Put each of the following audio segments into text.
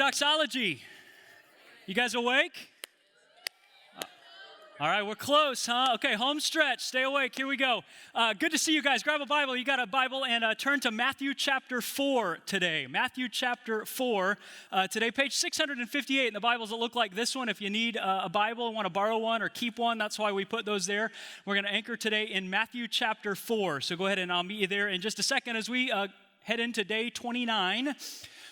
doxology. You guys awake? All right, we're close, huh? Okay, home stretch. Stay awake. Here we go. Good to see you guys. Grab a Bible. You got a Bible, and turn to Matthew chapter 4 today. Matthew chapter 4 today, page 658 in the Bibles that look like this one. If you need a Bible and want to borrow one or keep one, that's why we put those there. We're going to anchor today in Matthew chapter 4. So go ahead, and I'll meet you there in just a second as we head into day 29.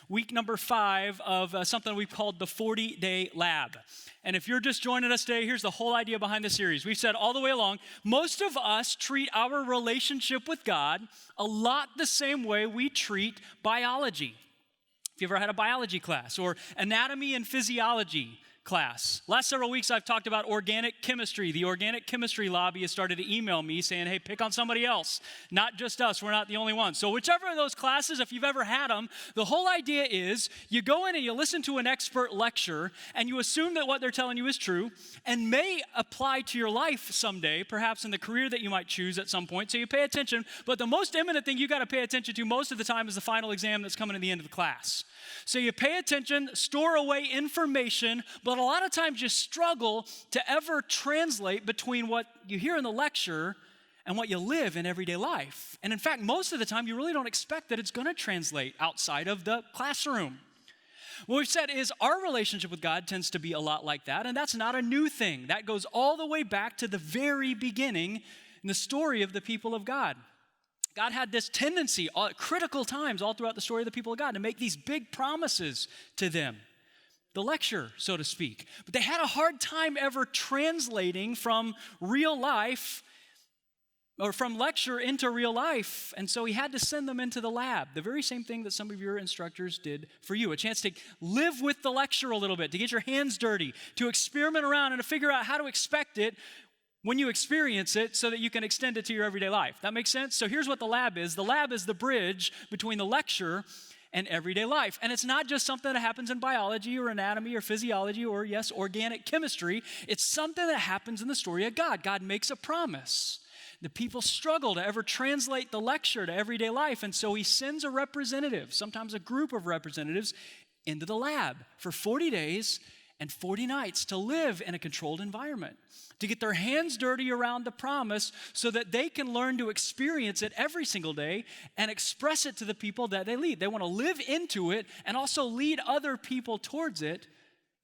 Week number 5 of something we've called the 40-day lab. And if you're just joining us today, here's the whole idea behind the series. We've said all the way along, most of us treat our relationship with God a lot the same way we treat biology. If you ever had a biology class or anatomy and physiology class. Last several weeks, I've talked about organic chemistry. The organic chemistry lobby has started to email me saying, hey, pick on somebody else, not just us. We're not the only ones. So whichever of those classes, if you've ever had them, the whole idea is you go in and you listen to an expert lecture and you assume that what they're telling you is true and may apply to your life someday, perhaps in the career that you might choose at some point. So you pay attention, but the most imminent thing you got to pay attention to most of the time is the final exam that's coming at the end of the class. So you pay attention, store away information, but a lot of times you struggle to ever translate between what you hear in the lecture and what you live in everyday life. And in fact, most of the time, you really don't expect that it's going to translate outside of the classroom. What we've said is our relationship with God tends to be a lot like that, and that's not a new thing. That goes all the way back to the very beginning in the story of the people of God. God had this tendency at critical times all throughout the story of the people of God to make these big promises to them. The lecture, so to speak. But they had a hard time ever translating from real life or from lecture into real life. And so he had to send them into the lab. The very same thing that some of your instructors did for you. A chance to live with the lecture a little bit, to get your hands dirty, to experiment around and to figure out how to expect it when you experience it so that you can extend it to your everyday life. That makes sense? So here's what the lab is. The lab is the bridge between the lecture and everyday life. And it's not just something that happens in biology or anatomy or physiology or, yes, organic chemistry. It's something that happens in the story of God. God makes a promise. The people struggle to ever translate the lecture to everyday life, and so he sends a representative, sometimes a group of representatives, into the lab for 40 days and 40 nights to live in a controlled environment, to get their hands dirty around the promise so that they can learn to experience it every single day and express it to the people that they lead. They want to live into it and also lead other people towards it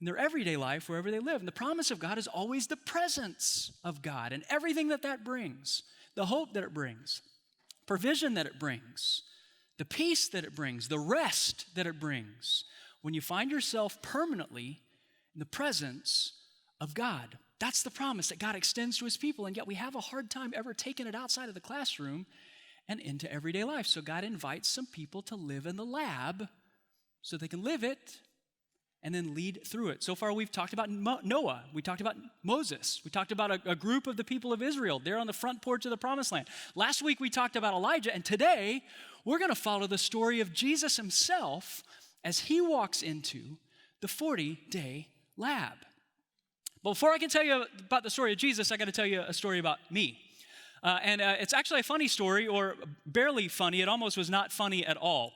in their everyday life wherever they live. And the promise of God is always the presence of God and everything that brings, the hope that it brings, provision that it brings, the peace that it brings, the rest that it brings when you find yourself permanently in the presence of God. That's the promise that God extends to his people, and yet we have a hard time ever taking it outside of the classroom and into everyday life. So God invites some people to live in the lab so they can live it and then lead through it. So far, we've talked about Noah. We talked about Moses. We talked about a group of the people of Israel. They're on the front porch of the promised land. Last week, we talked about Elijah, and today, we're going to follow the story of Jesus himself as he walks into the 40-day lab. But before I can tell you about the story of Jesus, I got to tell you a story about me. It's actually a funny story, or barely funny. It almost was not funny at all.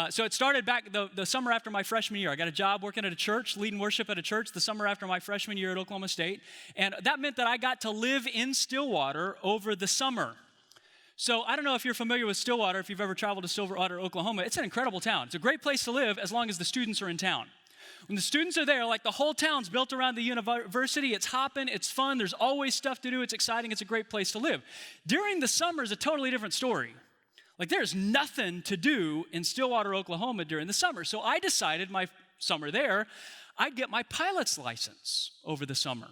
So it started back the summer after my freshman year. I got a job working at a church, leading worship at a church the summer after my freshman year at Oklahoma State. And that meant that I got to live in Stillwater over the summer. So I don't know if you're familiar with Stillwater, if you've ever traveled to Stillwater, Oklahoma. It's an incredible town. It's a great place to live as long as the students are in town. When the students are there, like the whole town's built around the university, it's hopping, it's fun, there's always stuff to do, it's exciting, it's a great place to live. During the summer is a totally different story. Like there's nothing to do in Stillwater, Oklahoma during the summer. So I decided my summer there, I'd get my pilot's license over the summer.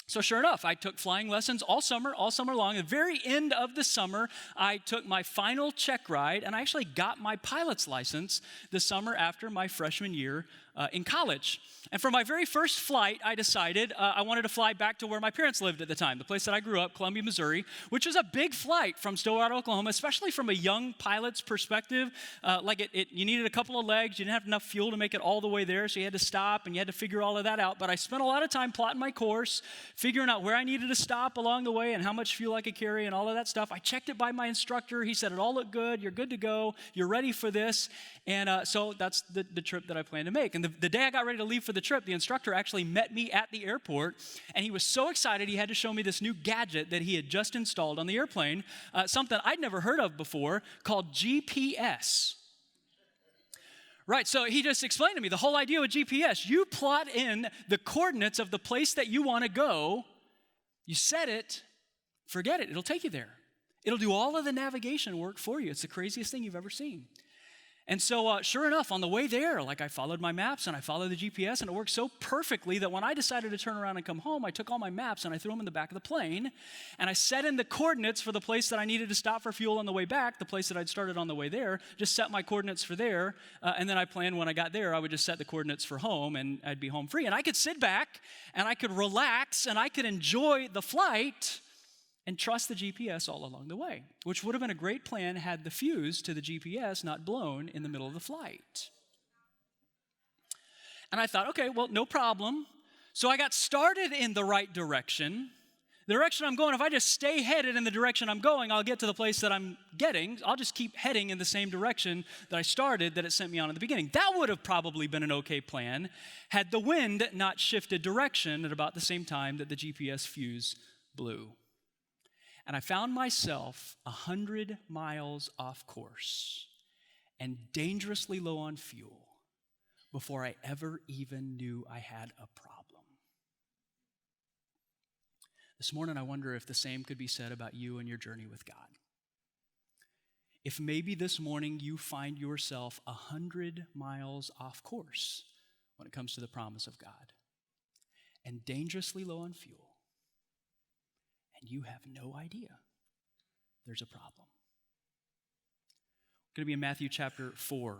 So sure enough, I took flying lessons all summer long. At the very end of the summer, I took my final check ride, and I actually got my pilot's license the summer after my freshman year in college. And for my very first flight, I decided I wanted to fly back to where my parents lived at the time, the place that I grew up, Columbia, Missouri, which was a big flight from Stillwater, Oklahoma, especially from a young pilot's perspective. You needed a couple of legs. You didn't have enough fuel to make it all the way there, so you had to stop, and you had to figure all of that out. But I spent a lot of time plotting my course, figuring out where I needed to stop along the way and how much fuel I could carry and all of that stuff. I checked it by my instructor. He said, it all looked good. You're good to go. You're ready for this. And so that's the trip that I plan to make. And And the day I got ready to leave for the trip, the instructor actually met me at the airport, and he was so excited he had to show me this new gadget that he had just installed on the airplane, something I'd never heard of before, called GPS. Right, so he just explained to me the whole idea with GPS. You plot in the coordinates of the place that you want to go, you set it, forget it, it'll take you there. It'll do all of the navigation work for you. It's the craziest thing you've ever seen. And so sure enough, on the way there, I followed my maps and I followed the GPS, and it worked so perfectly that when I decided to turn around and come home, I took all my maps and I threw them in the back of the plane, and I set in the coordinates for the place that I needed to stop for fuel on the way back, the place that I'd started on the way there, just set my coordinates for there, and then I planned when I got there, I would just set the coordinates for home, and I'd be home free. And I could sit back, and I could relax, and I could enjoy the flight, and trust the GPS all along the way, which would have been a great plan had the fuse to the GPS not blown in the middle of the flight. And I thought, okay, well, no problem. So I got started in the right direction. The direction I'm going, if I just stay headed in the direction I'm going, I'll get to the place that I'm getting. I'll just keep heading in the same direction that I started, that it sent me on in the beginning. That would have probably been an okay plan had the wind not shifted direction at about the same time that the GPS fuse blew. And I found myself 100 miles off course and dangerously low on fuel before I ever even knew I had a problem. This morning, I wonder if the same could be said about you and your journey with God. If maybe this morning you find yourself 100 miles off course when it comes to the promise of God and dangerously low on fuel, and you have no idea there's a problem. We're going to be in Matthew chapter 4,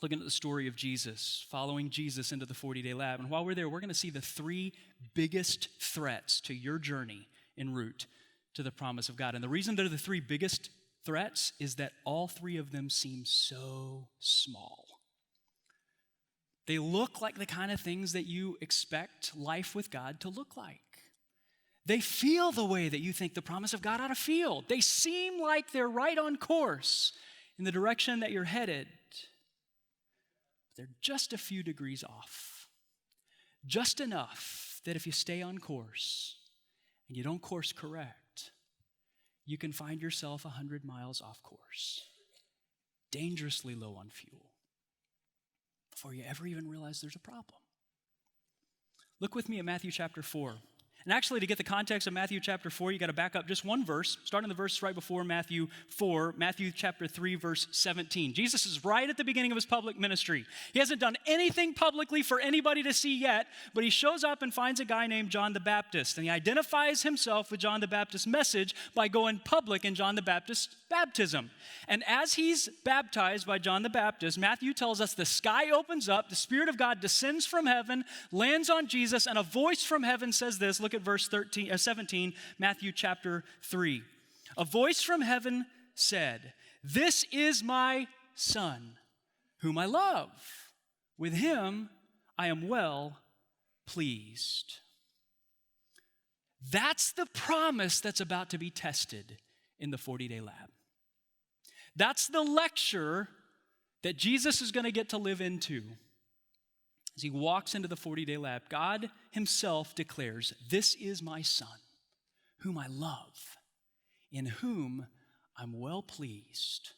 looking at the story of Jesus, following Jesus into the 40-day lab. And while we're there, we're going to see the three biggest threats to your journey en route to the promise of God. And the reason they're the three biggest threats is that all three of them seem so small. They look like the kind of things that you expect life with God to look like. They feel the way that you think the promise of God ought to feel. They seem like they're right on course in the direction that you're headed. They're just a few degrees off. Just enough that if you stay on course and you don't course correct, you can find yourself 100 miles off course, dangerously low on fuel, before you ever even realize there's a problem. Look with me at Matthew chapter 4. And actually, to get the context of Matthew chapter 4, you got to back up just one verse, starting the verse right before Matthew 4, Matthew chapter 3, verse 17. Jesus is right at the beginning of his public ministry. He hasn't done anything publicly for anybody to see yet, but he shows up and finds a guy named John the Baptist, and he identifies himself with John the Baptist's message by going public in John the Baptist's baptism. And as he's baptized by John the Baptist, Matthew tells us the sky opens up, the Spirit of God descends from heaven, lands on Jesus, and a voice from heaven says this. Look at verse 17, Matthew chapter 3. A voice from heaven said, "This is my Son, whom I love. With him I am well pleased." That's the promise that's about to be tested in the 40-day lab. That's the lecture that Jesus is going to get to live into. As he walks into the 40-day lab, God himself declares, "This is my Son, whom I love, in whom I'm well pleased,"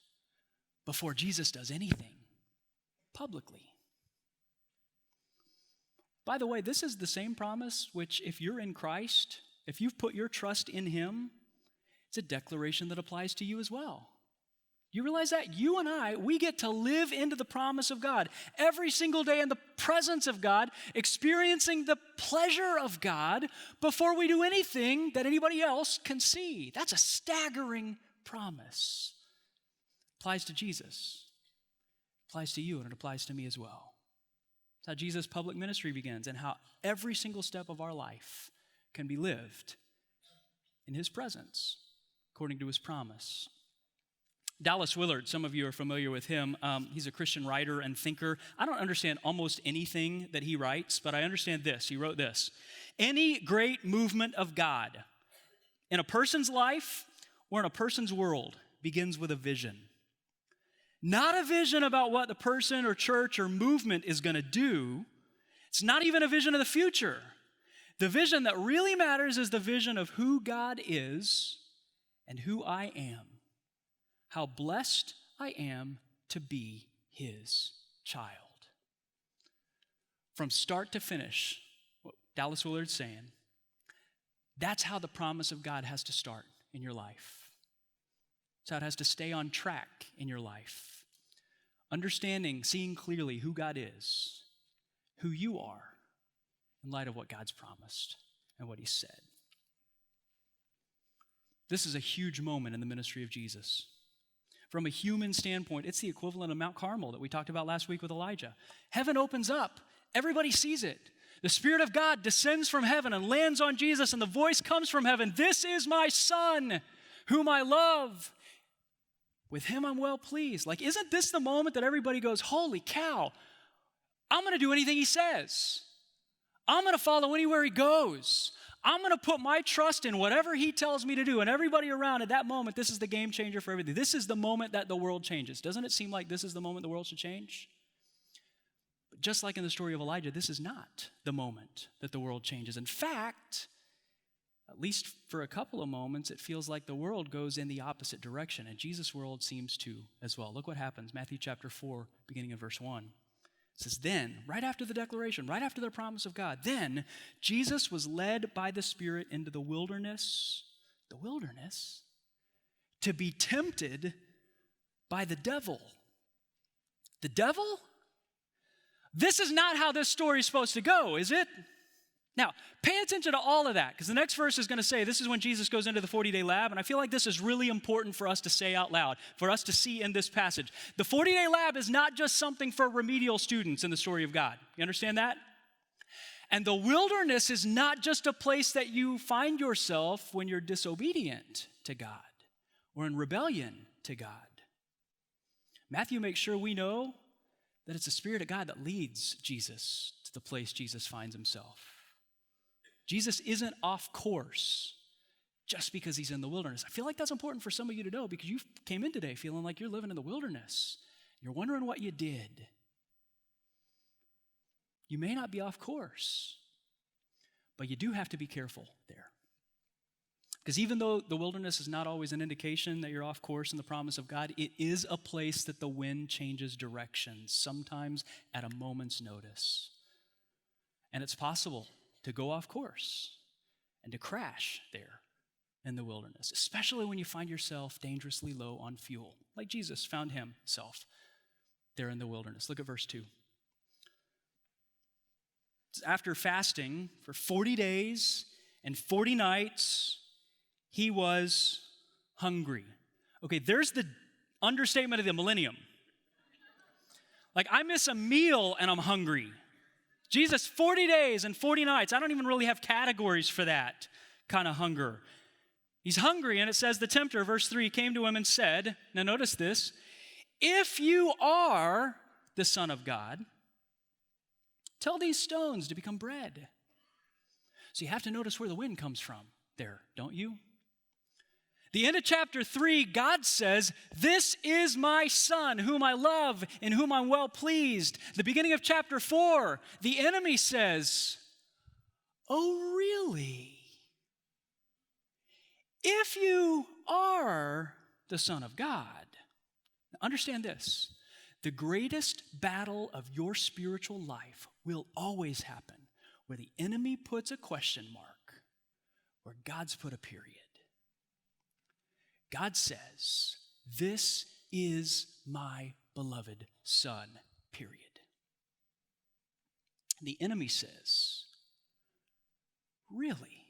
before Jesus does anything publicly. By the way, this is the same promise which, if you're in Christ, if you've put your trust in him, it's a declaration that applies to you as well. You realize that? You and I, we get to live into the promise of God every single day in the presence of God, experiencing the pleasure of God before we do anything that anybody else can see. That's a staggering promise. It applies to Jesus. It applies to you, and it applies to me as well. It's how Jesus' public ministry begins, and how every single step of our life can be lived in his presence, according to his promise. Dallas Willard, some of you are familiar with him. He's a Christian writer and thinker. I don't understand almost anything that he writes, but I understand this. He wrote this: "Any great movement of God in a person's life or in a person's world begins with a vision. Not a vision about what the person or church or movement is going to do. It's not even a vision of the future. The vision that really matters is the vision of who God is and who I am. How blessed I am to be his child. From start to finish, what Dallas Willard's saying, that's how the promise of God has to start in your life. That's how it has to stay on track in your life. Understanding, seeing clearly who God is, who you are, in light of what God's promised and what he said. This is a huge moment in the ministry of Jesus. From a human standpoint, it's the equivalent of Mount Carmel that we talked about last week with Elijah. Heaven opens up. Everybody sees it. The Spirit of God descends from heaven and lands on Jesus, and the voice comes from heaven, "This is my Son, whom I love. With him I'm well pleased." Like, isn't this the moment that everybody goes, "Holy cow, I'm going to do anything he says. I'm going to follow anywhere he goes. I'm going to put my trust in whatever he tells me to do." And everybody around at that moment, this is the game changer for everything. This is the moment that the world changes. Doesn't it seem like this is the moment the world should change? But just like in the story of Elijah, this is not the moment that the world changes. In fact, at least for a couple of moments, it feels like the world goes in the opposite direction, and Jesus' world seems to as well. Look what happens. Matthew chapter 4, beginning of verse 1. It says, "Then," right after the declaration, right after the promise of God, "Then Jesus was led by the Spirit into the wilderness, to be tempted by the devil." The devil? This is not how this story is supposed to go, is it? Now, pay attention to all of that, because the next verse is going to say this is when Jesus goes into the 40-day lab, and I feel like this is really important for us to say out loud, for us to see in this passage. The 40-day lab is not just something for remedial students in the story of God. You understand that? And the wilderness is not just a place that you find yourself when you're disobedient to God or in rebellion to God. Matthew makes sure we know that it's the Spirit of God that leads Jesus to the place Jesus finds himself. Jesus isn't off course just because he's in the wilderness. I feel like that's important for some of you to know, because you came in today feeling like you're living in the wilderness. You're wondering what you did. You may not be off course, but you do have to be careful there. Because even though the wilderness is not always an indication that you're off course in the promise of God, it is a place that the wind changes direction, sometimes at a moment's notice. And it's possible to go off course and to crash there in the wilderness, especially when you find yourself dangerously low on fuel, like Jesus found himself there in the wilderness. Look at verse 2. After fasting for 40 days and 40 nights, he was hungry. Okay, there's the understatement of the millennium. Like, I miss a meal and I'm hungry. Jesus, 40 days and 40 nights. I don't even really have categories for that kind of hunger. He's hungry, and it says the tempter, verse 3, came to him and said, now notice this, "If you are the Son of God, tell these stones to become bread." So you have to notice where the wind comes from there, don't you? The end of chapter 3, God says, "This is my Son, whom I love, in whom I'm well pleased." The beginning of chapter 4, the enemy says, "Oh, really? If you are the Son of God." Now understand this. The greatest battle of your spiritual life will always happen where the enemy puts a question mark, where God's put a period. God says, "This is my beloved Son," period. The enemy says, "Really?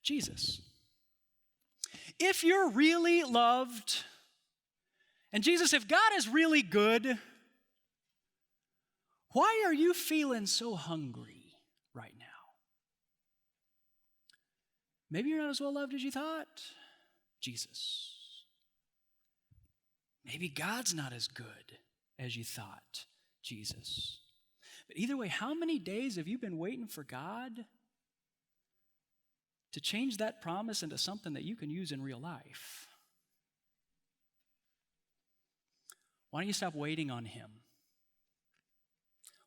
Jesus, if you're really loved, and Jesus, if God is really good, why are you feeling so hungry right now? Maybe you're not as well loved as you thought, Jesus. Maybe God's not as good as you thought, Jesus. But either way, how many days have you been waiting for God to change that promise into something that you can use in real life? Why don't you stop waiting on him?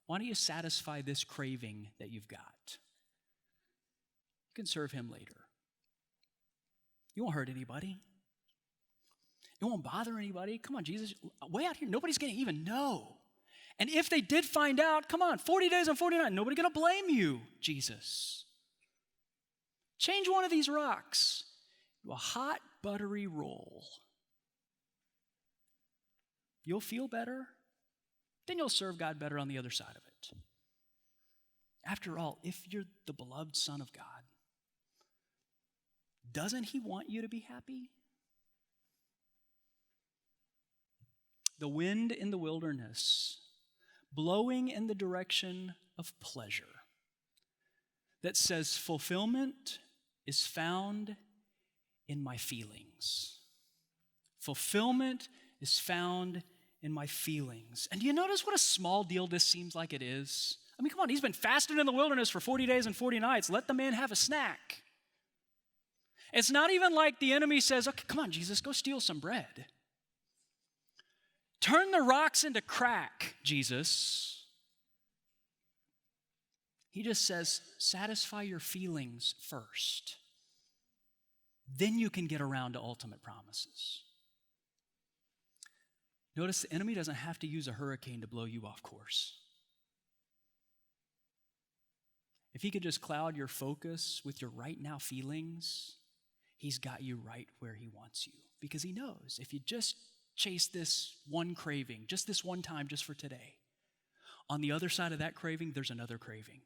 Why don't you satisfy this craving that you've got? You can serve him later. You won't hurt anybody. It won't bother anybody. Come on, Jesus, way out here, nobody's going to even know. And if they did find out, come on, 40 days and 40 nights, nobody's going to blame you, Jesus. Change one of these rocks to a hot, buttery roll. You'll feel better. Then you'll serve God better on the other side of it. After all, if you're the beloved Son of God, doesn't he want you to be happy? The wind in the wilderness, blowing in the direction of pleasure, that says fulfillment is found in my feelings. Fulfillment is found in my feelings. And do you notice what a small deal this seems like it is? I mean, come on, he's been fasting in the wilderness for 40 days and 40 nights. Let the man have a snack. It's not even like the enemy says, okay, come on, Jesus, go steal some bread. Turn the rocks into crack, Jesus. He just says, satisfy your feelings first. Then you can get around to ultimate promises. Notice the enemy doesn't have to use a hurricane to blow you off course. If he could just cloud your focus with your right now feelings, he's got you right where he wants you. Because he knows if you just chase this one craving, just this one time, just for today, on the other side of that craving, there's another craving,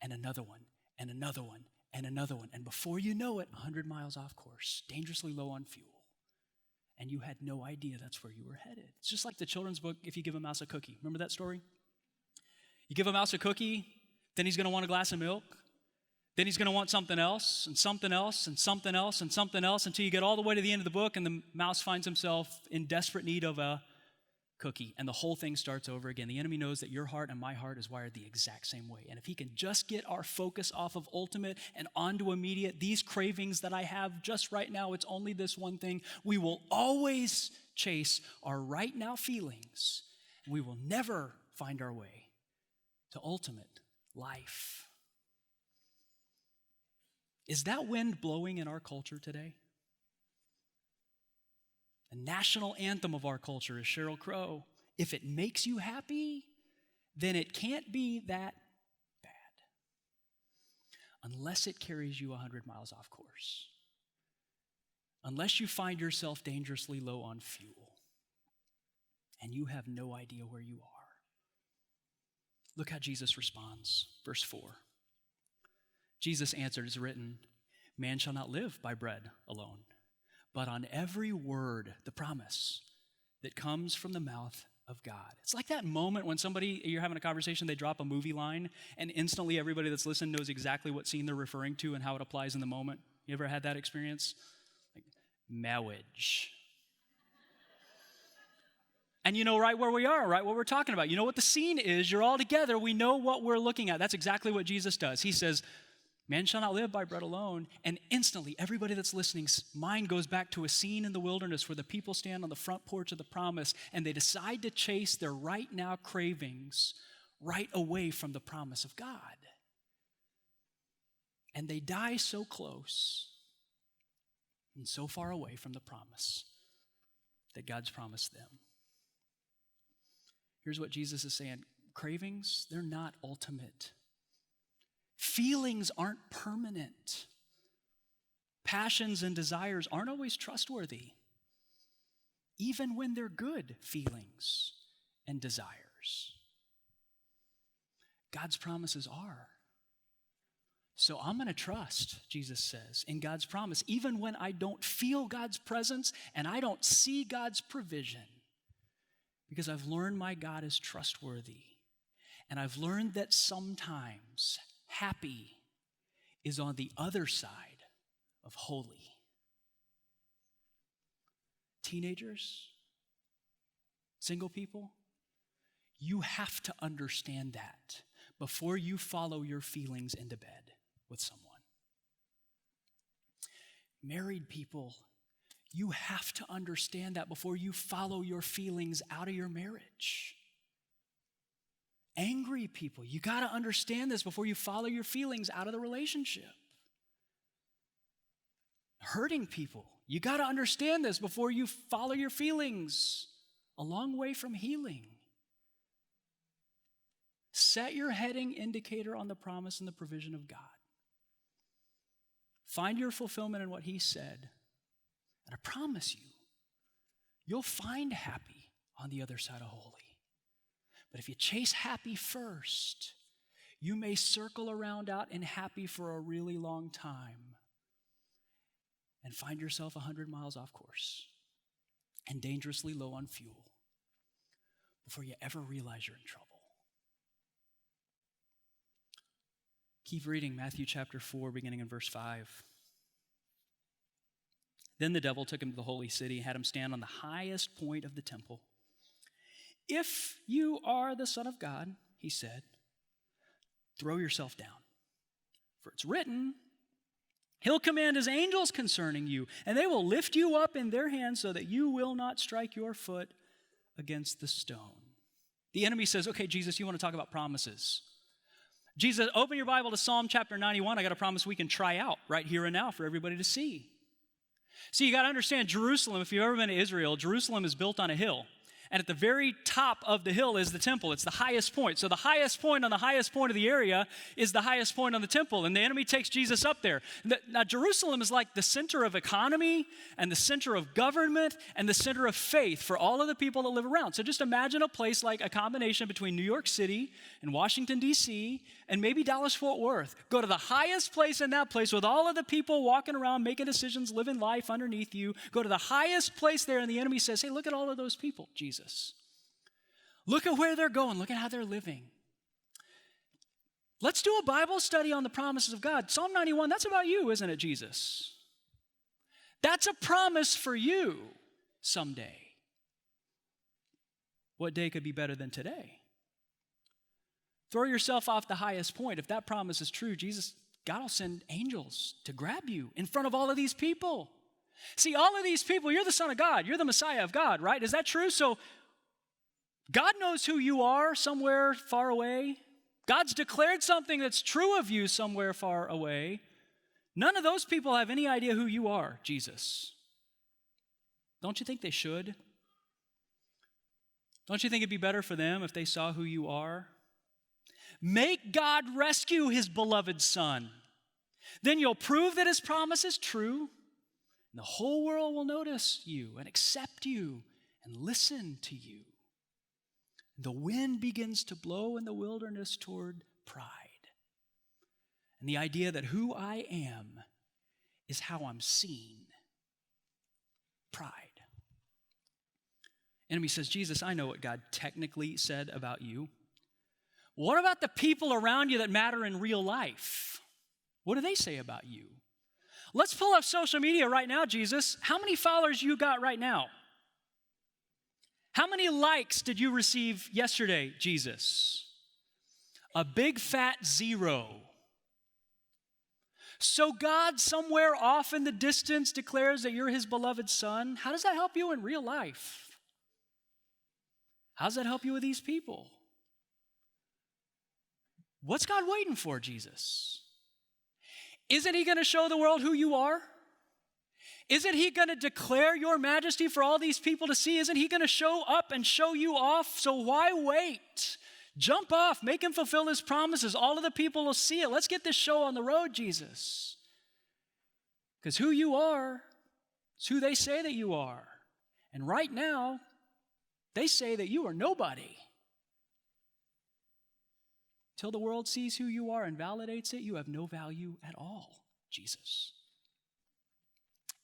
and another one, and another one, and another one. And before you know it, 100 miles off course, dangerously low on fuel. And you had no idea that's where you were headed. It's just like the children's book, If You Give a Mouse a Cookie. Remember that story? You give a mouse a cookie, then he's going to want a glass of milk. Then he's going to want something else, and something else, and something else, and something else, until you get all the way to the end of the book, and the mouse finds himself in desperate need of a cookie, and the whole thing starts over again. The enemy knows that your heart and my heart is wired the exact same way. And if he can just get our focus off of ultimate and onto immediate, these cravings that I have just right now, it's only this one thing, we will always chase our right now feelings. We will never find our way to ultimate life. Is that wind blowing in our culture today? The national anthem of our culture is Sheryl Crow. If it makes you happy, then it can't be that bad. Unless it carries you 100 miles off course. Unless you find yourself dangerously low on fuel. And you have no idea where you are. Look how Jesus responds. Verse 4. Jesus answered, as written, man shall not live by bread alone, but on every word, the promise, that comes from the mouth of God. It's like that moment when you're having a conversation, they drop a movie line, and instantly everybody that's listening knows exactly what scene they're referring to and how it applies in the moment. You ever had that experience? Like, marriage. And you know right where we are, right what we're talking about. You know what the scene is. You're all together. We know what we're looking at. That's exactly what Jesus does. He says, man shall not live by bread alone. And instantly, everybody that's listening's mind goes back to a scene in the wilderness where the people stand on the front porch of the promise and they decide to chase their right now cravings right away from the promise of God. And they die so close and so far away from the promise that God's promised them. Here's what Jesus is saying. Cravings, they're not ultimate. Feelings aren't permanent. Passions and desires aren't always trustworthy, even when they're good feelings and desires. God's promises are. So I'm going to trust, Jesus says, in God's promise, even when I don't feel God's presence and I don't see God's provision, because I've learned my God is trustworthy. And I've learned that sometimes happy is on the other side of holy. Teenagers, single people, you have to understand that before you follow your feelings into bed with someone. Married people, You have to understand that before you follow your feelings out of your marriage. Angry people, you got to understand this before you follow your feelings out of the relationship. Hurting people, you got to understand this before you follow your feelings. A long way from healing. Set your heading indicator on the promise and the provision of God. Find your fulfillment in what he said. And I promise you, you'll find happy on the other side of holy. But if you chase happy first, you may circle around out in happy for a really long time and find yourself 100 miles off course and dangerously low on fuel before you ever realize you're in trouble. Keep reading Matthew chapter 4, beginning in verse 5. Then the devil took him to the holy city, had him stand on the highest point of the temple. If you are the Son of God, he said, throw yourself down. For it's written, he'll command his angels concerning you, and they will lift you up in their hands so that you will not strike your foot against the stone. The enemy says, okay, Jesus, you want to talk about promises. Jesus, open your Bible to Psalm chapter 91. I got a promise we can try out right here and now for everybody to see. See, you got to understand Jerusalem. If you've ever been to Israel, Jerusalem is built on a hill. And at the very top of the hill is the temple. It's the highest point. So the highest point on the highest point of the area is the highest point on the temple. And the enemy takes Jesus up there. Now, Jerusalem is like the center of economy and the center of government and the center of faith for all of the people that live around. So just imagine a place like a combination between New York City and Washington, D.C., and maybe Dallas-Fort Worth. Go to the highest place in that place with all of the people walking around, making decisions, living life underneath you. Go to the highest place there, and the enemy says, hey, look at all of those people, Jesus. Look at where they're going. Look at how they're living. Let's do a Bible study on the promises of God. Psalm 91, that's about you, isn't it, Jesus? That's a promise for you someday. What day could be better than today? Throw yourself off the highest point. If that promise is true, God will send angels to grab you in front of all of these people. See, all of these people, you're the Son of God. You're the Messiah of God, right? Is that true? So God knows who you are somewhere far away. God's declared something that's true of you somewhere far away. None of those people have any idea who you are, Jesus. Don't you think they should? Don't you think it'd be better for them if they saw who you are? Make God rescue his beloved Son. Then you'll prove that his promise is true, and the whole world will notice you and accept you and listen to you. The wind begins to blow in the wilderness toward pride. And the idea that who I am is how I'm seen. Pride. Enemy says, Jesus, I know what God technically said about you. What about the people around you that matter in real life? What do they say about you? Let's pull up social media right now, Jesus. How many followers you got right now? How many likes did you receive yesterday, Jesus? A big fat 0. So God somewhere off in the distance declares that you're his beloved Son. How does that help you in real life? How does that help you with these people? What's God waiting for, Jesus? Isn't he going to show the world who you are? Isn't he going to declare your majesty for all these people to see? Isn't he going to show up and show you off? So why wait? Jump off, make him fulfill his promises. All of the people will see it. Let's get this show on the road, Jesus. Because who you are is who they say that you are. And right now, they say that you are nobody. Till the world sees who you are and validates it, you have no value at all, Jesus.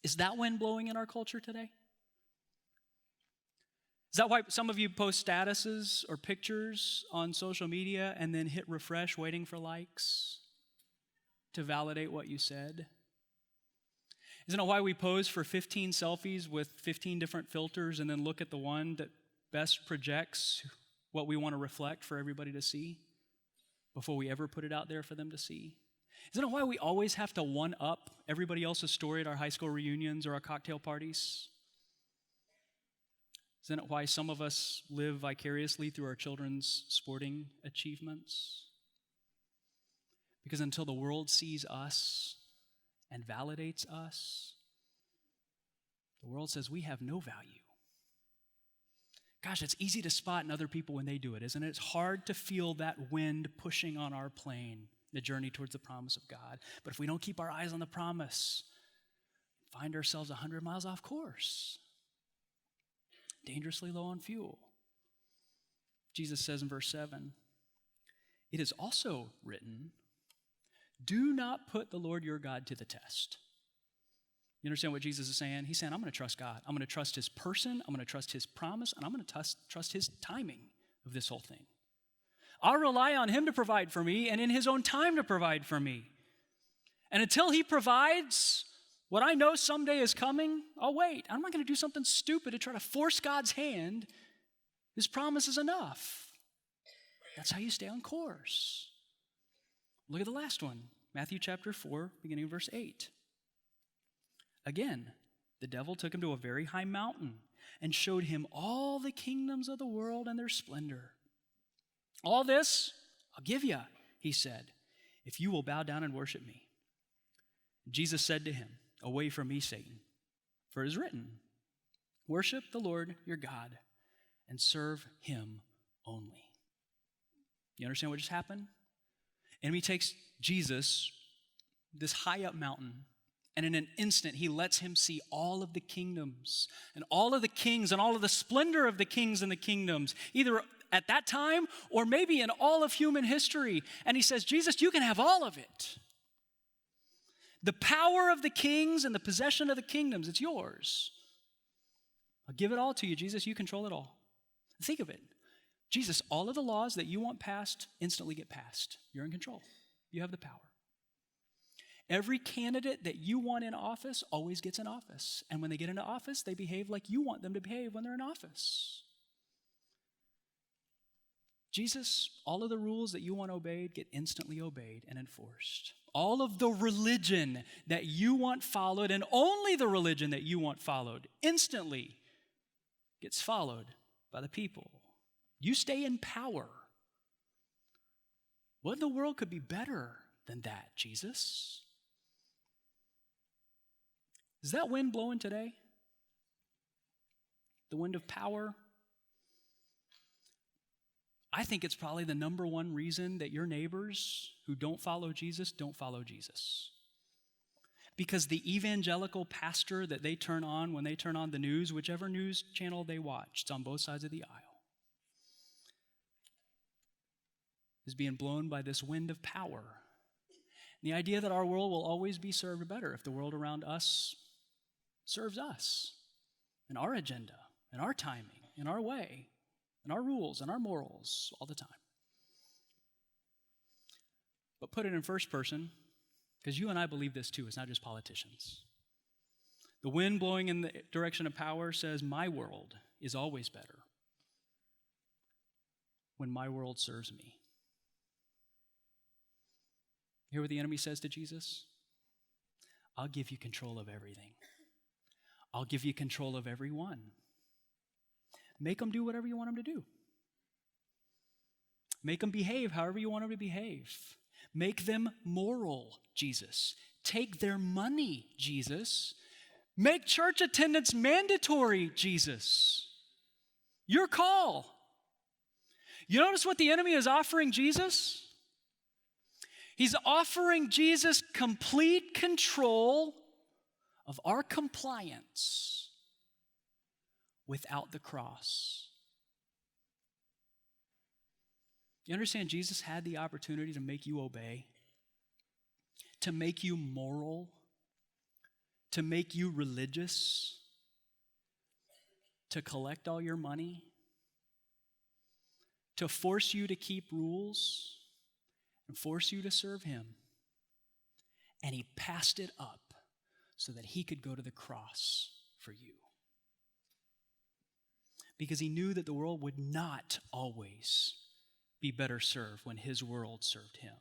Is that wind blowing in our culture today? Is that why some of you post statuses or pictures on social media and then hit refresh waiting for likes to validate what you said? Isn't it why we pose for 15 selfies with 15 different filters and then look at the one that best projects what we want to reflect for everybody to see before we ever put it out there for them to see? Isn't it why we always have to one-up everybody else's story at our high school reunions or our cocktail parties? Isn't it why some of us live vicariously through our children's sporting achievements? Because until the world sees us and validates us, the world says we have no value. Gosh, it's easy to spot in other people when they do it, isn't it? It's hard to feel that wind pushing on our plane, the journey towards the promise of God. But if we don't keep our eyes on the promise, find ourselves 100 miles off course, dangerously low on fuel. Jesus says in verse 7, "It is also written, do not put the Lord your God to the test." You understand what Jesus is saying? He's saying, I'm going to trust God. I'm going to trust his person. I'm going to trust his promise. And I'm going to trust his timing of this whole thing. I'll rely on him to provide for me and in his own time to provide for me. And until he provides what I know someday is coming, I'll wait. I'm not going to do something stupid to try to force God's hand. His promise is enough. That's how you stay on course. Look at the last one. Matthew chapter 4, beginning of verse 8. Again, the devil took him to a very high mountain and showed him all the kingdoms of the world and their splendor. All this I'll give you, he said, if you will bow down and worship me. Jesus said to him, away from me, Satan, for it is written, worship the Lord your God and serve him only. You understand what just happened? Enemy takes Jesus, this high up mountain, and in an instant, he lets him see all of the kingdoms and all of the kings and all of the splendor of the kings and the kingdoms, either at that time or maybe in all of human history. And he says, Jesus, you can have all of it. The power of the kings and the possession of the kingdoms, it's yours. I'll give it all to you, Jesus. You control it all. Think of it. Jesus, all of the laws that you want passed instantly get passed. You're in control. You have the power. Every candidate that you want in office always gets in office. And when they get into office, they behave like you want them to behave when they're in office. Jesus, all of the rules that you want obeyed get instantly obeyed and enforced. All of the religion that you want followed, and only the religion that you want followed, instantly gets followed by the people. You stay in power. What in the world could be better than that, Jesus? Is that wind blowing today? The wind of power? I think it's probably the number one reason that your neighbors who don't follow Jesus don't follow Jesus. Because the evangelical pastor that they turn on when they turn on the news, whichever news channel they watch, it's on both sides of the aisle, is being blown by this wind of power. And the idea that our world will always be served better if the world around us serves us and our agenda and our timing and our way and our rules and our morals all the time. But put it in first person, because you and I believe this too. It's not just politicians. The wind blowing in the direction of power says my world is always better when my world serves me. You hear what the enemy says to Jesus? I'll give you control of everything. I'll give you control of everyone. Make them do whatever you want them to do. Make them behave however you want them to behave. Make them moral, Jesus. Take their money, Jesus. Make church attendance mandatory, Jesus. Your call. You notice what the enemy is offering Jesus? He's offering Jesus complete control of our compliance without the cross. You understand Jesus had the opportunity to make you obey, to make you moral, to make you religious, to collect all your money, to force you to keep rules, and force you to serve him. And he passed it up so that he could go to the cross for you. Because he knew that the world would not always be better served when his world served him.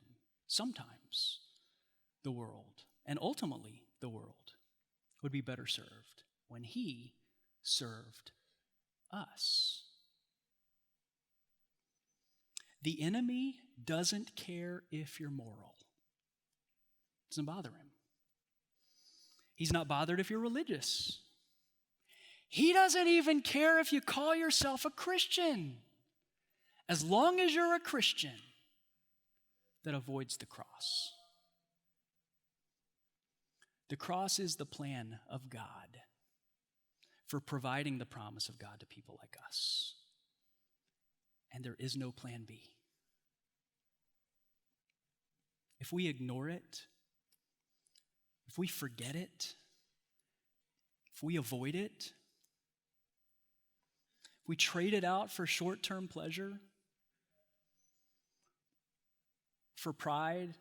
Sometimes the world, and ultimately the world, would be better served when he served us. The enemy doesn't care if you're moral. It doesn't bother him. He's not bothered if you're religious. He doesn't even care if you call yourself a Christian, as long as you're a Christian that avoids the cross. The cross is the plan of God for providing the promise of God to people like us. And there is no plan B. If we ignore it, if we forget it, if we avoid it, if we trade it out for short-term pleasure, for pride,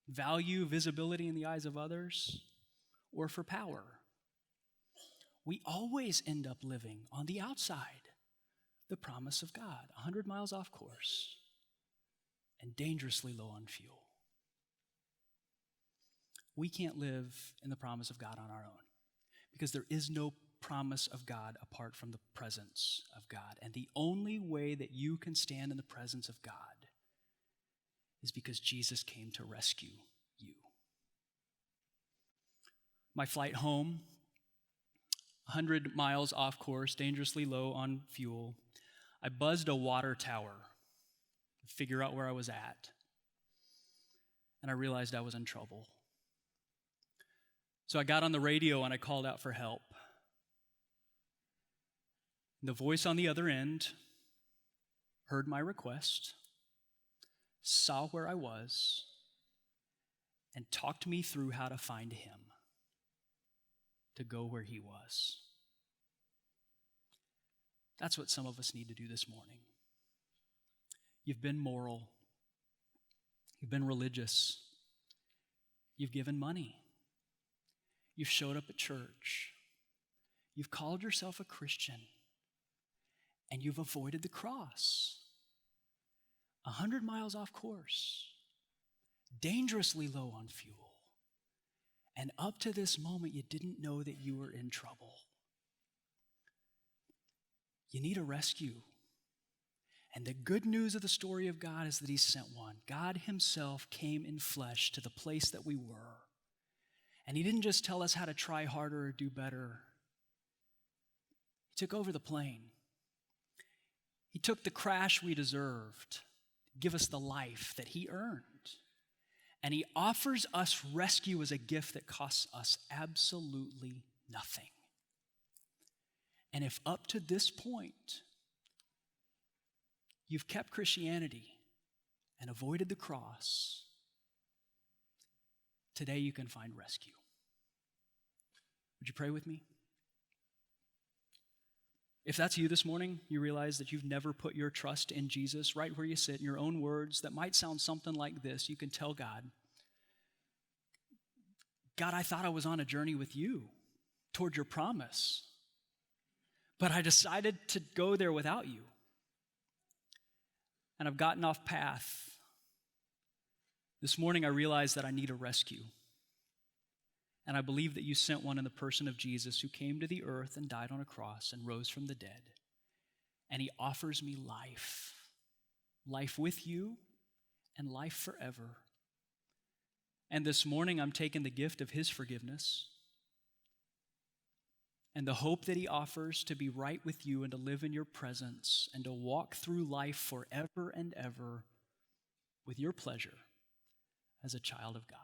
value, visibility in the eyes of others, or for power, we always end up living on the outside the promise of God, 100 miles off course and dangerously low on fuel. We can't live in the promise of God on our own because there is no promise of God apart from the presence of God. And the only way that you can stand in the presence of God is because Jesus came to rescue you. My flight home, 100 miles off course, dangerously low on fuel, I buzzed a water tower to figure out where I was at. And I realized I was in trouble. So I got on the radio and I called out for help. The voice on the other end heard my request, saw where I was, and talked me through how to find him, to go where he was. That's what some of us need to do this morning. You've been moral. You've been religious. You've given money. You've showed up at church. You've called yourself a Christian. And you've avoided the cross. 100 miles off course. Dangerously low on fuel. And up to this moment, you didn't know that you were in trouble. You need a rescue. And the good news of the story of God is that he sent one. God himself came in flesh to the place that we were. And he didn't just tell us how to try harder or do better. He took over the plane. He took the crash we deserved to give us the life that he earned. And he offers us rescue as a gift that costs us absolutely nothing. And if up to this point, you've kept Christianity and avoided the cross, today you can find rescue. Would you pray with me? If that's you this morning, you realize that you've never put your trust in Jesus, right where you sit, in your own words that might sound something like this, you can tell God, God, I thought I was on a journey with you toward your promise, but I decided to go there without you. And I've gotten off path. This morning I realized that I need a rescue. And I believe that you sent one in the person of Jesus, who came to the earth and died on a cross and rose from the dead. And he offers me life. Life with you and life forever. And this morning I'm taking the gift of his forgiveness and the hope that he offers to be right with you and to live in your presence and to walk through life forever and ever with your pleasure as a child of God.